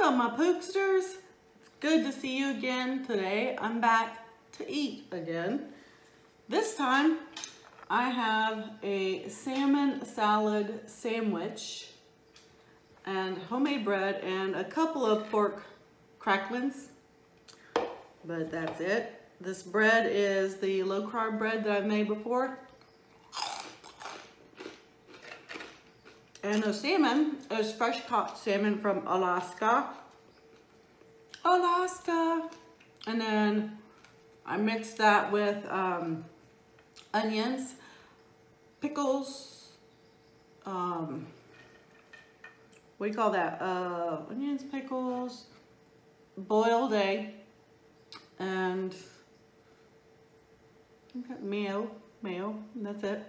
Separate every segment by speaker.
Speaker 1: What's up, my pooksters? It's good to see you again today. I'm back to eat again. This time I have a salmon salad sandwich and homemade bread and a couple of pork cracklings, but that's it. This bread is the low carb bread that I've made before. And the salmon is fresh caught salmon from Alaska. And then I mixed that with onions, pickles, what do you call that? Onions, pickles, boiled egg, and mayo, and that's it.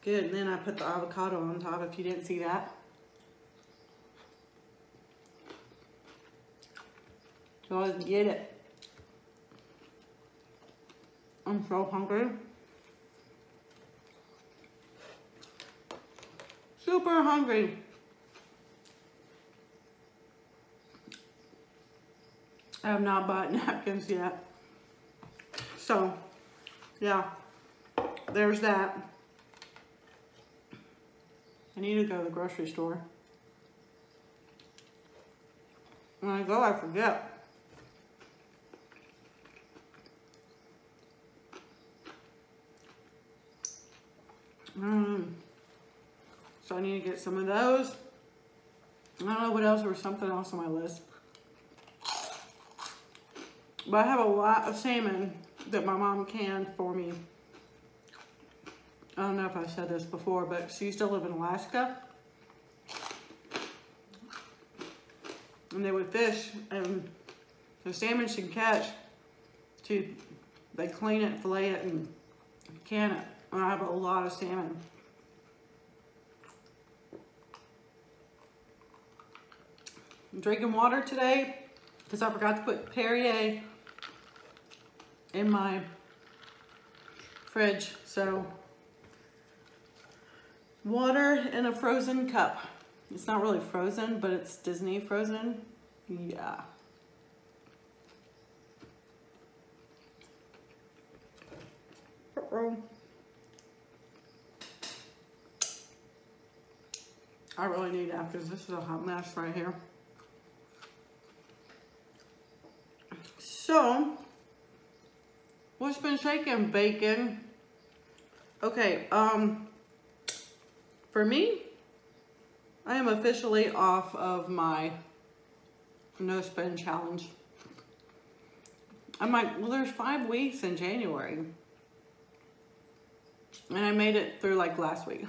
Speaker 1: Good, and then I put the avocado on top if you didn't see that. So let's get it. I'm so hungry. Super hungry. I have not bought napkins yet. So, yeah, there's that. I need to go to the grocery store. When I go, I forget. So I need to get some of those. I don't know what else, there was something else on my list. But I have a lot of salmon that my mom canned for me. I don't know if I've said this before, but she used to live in Alaska. And they would fish, and the salmon she'd catch, they clean it, fillet it, and can it. And I have a lot of salmon. I'm drinking water today because I forgot to put Perrier in my fridge. So, water in a frozen cup. It's not really frozen, but it's Disney frozen. Yeah. Uh-oh. I really need that because this is a hot mess right here. So, what's been shaking, bacon? Okay, for me, I am officially off of my no spend challenge. I'm like, well, there's 5 weeks in January. And I made it through like last week.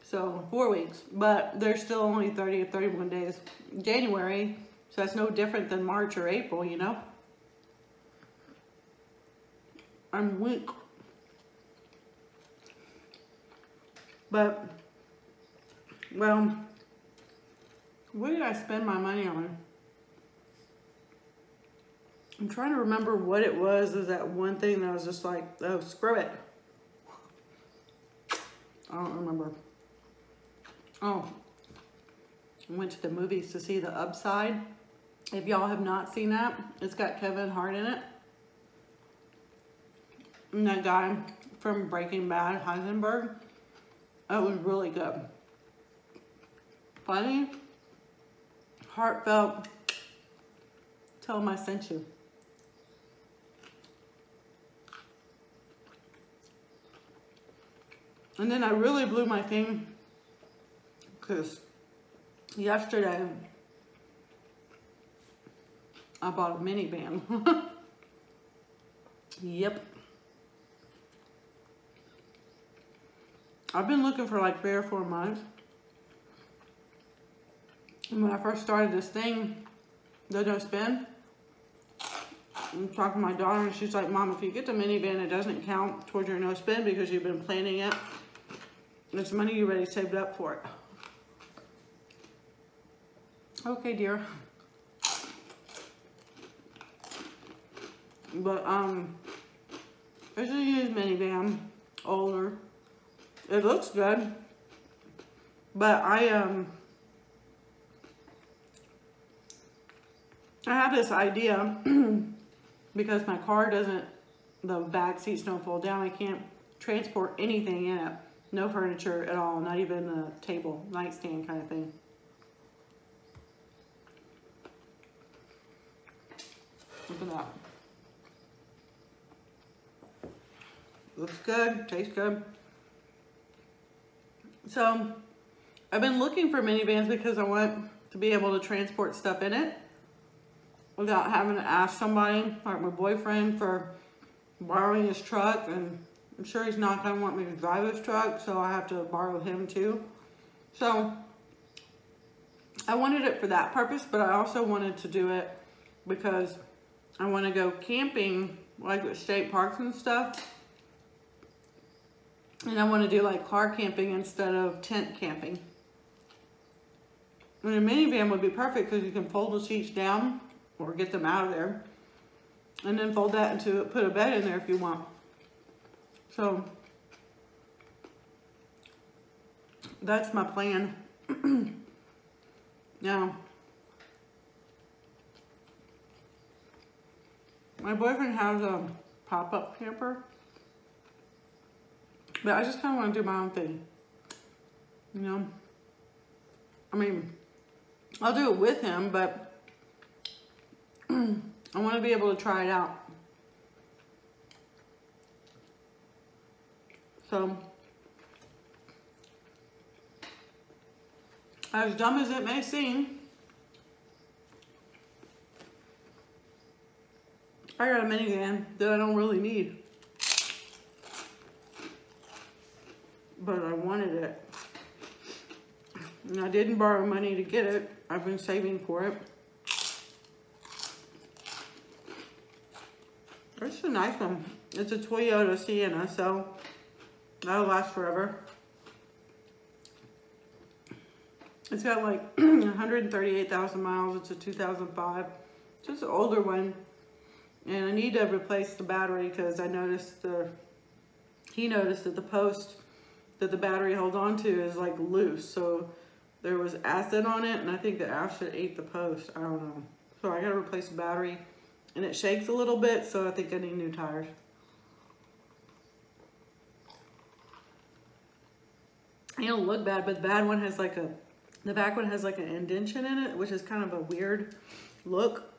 Speaker 1: So 4 weeks, but there's still only 30 or 31 days in January. So that's no different than March or April, you know? I'm weak. But, well, what did I spend my money on? I'm trying to remember what it was. Is that one thing that I was just like, oh, screw it. I don't remember. Oh, I went to the movies to see The Upside. If y'all have not seen that, it's got Kevin Hart in it. And that guy from Breaking Bad, Heisenberg. It was really good. Funny, heartfelt. Tell him I sent you. And then I really blew my thing because yesterday I bought a minivan. Yep. I've been looking for like 3 or 4 months. And when I first started this thing, the no spend, I'm talking to my daughter and she's like, Mom, if you get the minivan, it doesn't count towards your no spend because you've been planning it. It's money you already saved up for it. Okay, dear. But, it's a used minivan, older. It looks good, but I have this idea because my car doesn't, the back seats don't fold down. I can't transport anything in it. No furniture at all, not even a table, nightstand kind of thing. Look at that. Looks good, tastes good. So, I've been looking for minivans because I want to be able to transport stuff in it without having to ask somebody, like my boyfriend, for borrowing his truck, and I'm sure he's not going to want me to drive his truck, so I have to borrow him too. So, I wanted it for that purpose, but I also wanted to do it because I want to go camping, like with state parks and stuff. And I want to do like car camping instead of tent camping. And a minivan would be perfect because you can fold the seats down or get them out of there. And then fold that into, put a bed in there if you want. So, that's my plan. Now, my boyfriend has a pop-up camper. But I just kind of want to do my own thing. You know? I mean, I'll do it with him, but I want to be able to try it out. So, as dumb as it may seem, I got a minivan that I don't really need. But I wanted it. And I didn't borrow money to get it. I've been saving for it. It's a nice one. It's a Toyota Sienna, so that'll last forever. It's got like 138,000 miles. It's a 2005. It's just an older one. And I need to replace the battery because I noticed he noticed that the post that the battery holds on to is like loose. So there was acid on it, and I think the acid ate the post. I don't know. So I gotta replace the battery, and it shakes a little bit, so I think I need new tires. It don't look bad, but the bad one has like the back one has like an indentation in it, which is kind of a weird look.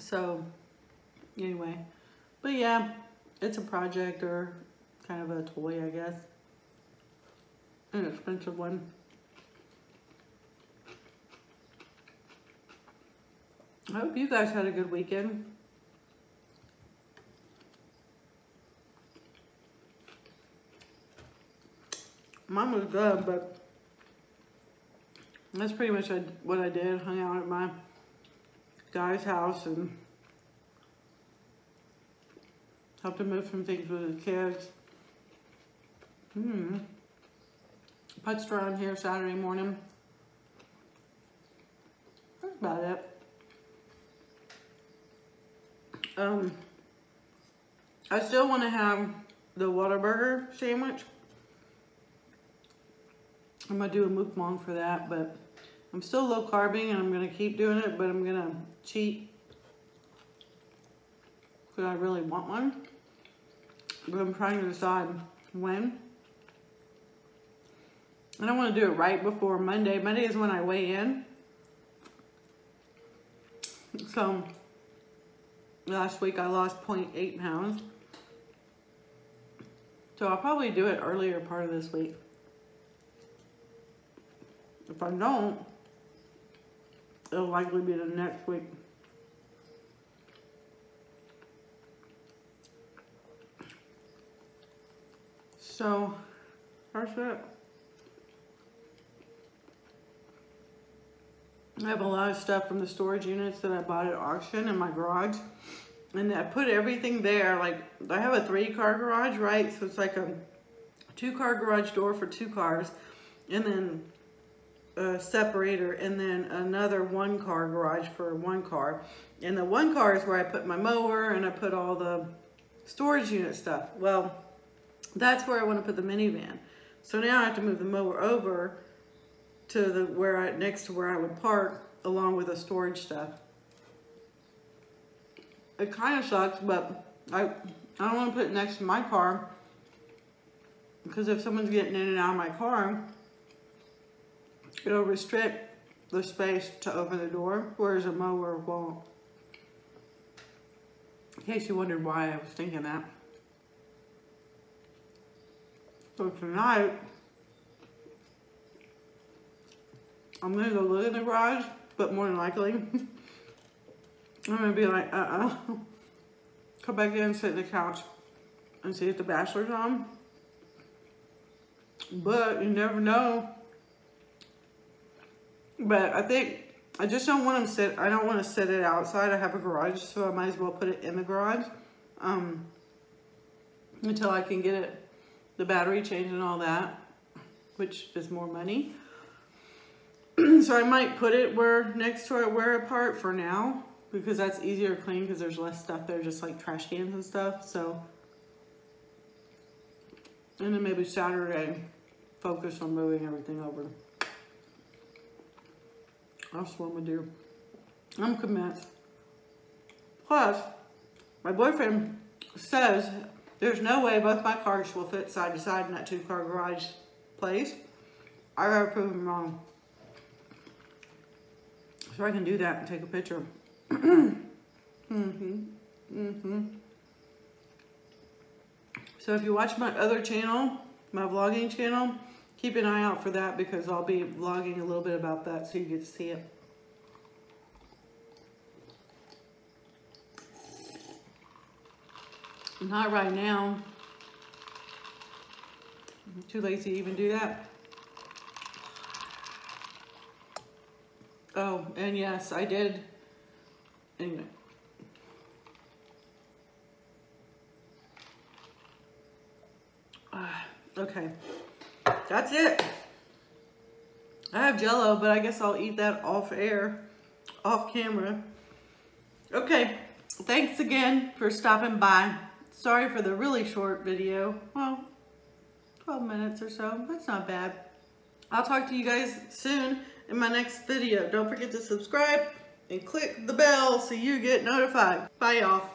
Speaker 1: So anyway, but yeah, it's a project or kind of a toy, I guess. An expensive one. I hope you guys had a good weekend. Mine was good, but that's pretty much what I did. Hung out at my guy's house and helped him move some things with his kids. Putzed around here Saturday morning. That's about it. I still want to have the Whataburger sandwich. I'm going to do a MUKBANG for that, but I'm still low carbing and I'm going to keep doing it, but I'm going to cheat because I really want one. But I'm trying to decide when. I don't want to do it right before Monday. Monday is when I weigh in. So, last week I lost 0.8 pounds. So I'll probably do it earlier part of this week. If I don't, it'll likely be the next week. So, that's it. I have a lot of stuff from the storage units that I bought at auction in my garage. And I put everything there. Like, I have a 3-car garage, right? So it's like a 2-car garage door for 2 cars. And then a separator. And then another 1-car garage for 1 car. And the 1 car is where I put my mower and I put all the storage unit stuff. Well, that's where I want to put the minivan. So now I have to move the mower over to the next to where I would park, along with the storage stuff. it kind of sucks, but I don't want to put it next to my car because if someone's getting in and out of my car, it'll restrict the space to open the door, whereas a mower won't. In case you wondered why I was thinking that. So tonight, I'm gonna go live in the garage, but more than likely, I'm gonna be like, come back in and sit on the couch and see if The Bachelor's on. But you never know. But I think, I just don't want to I don't want to sit it outside. I have a garage, so I might as well put it in the garage until I can get it, the battery changed and all that, which is more money. So I might put it next to it, apart for now, because that's easier to clean because there's less stuff there, just like trash cans and stuff. So, and then maybe Saturday, focus on moving everything over. That's what I'm gonna do. I'm convinced. Plus, my boyfriend says there's no way both my cars will fit side to side in that 2-car garage place. I gotta prove him wrong. So I can do that and take a picture. So if you watch my other channel, my vlogging channel, keep an eye out for that because I'll be vlogging a little bit about that so you get to see it. Not right now. I'm too lazy to even do that. Oh, and yes, I did. Anyway. Okay. That's it. I have Jell-O, but I guess I'll eat that off camera. Okay. Thanks again for stopping by. Sorry for the really short video. Well, 12 minutes or so. That's not bad. I'll talk to you guys soon in my next video. Don't forget to subscribe and click the bell so you get notified. Bye, y'all.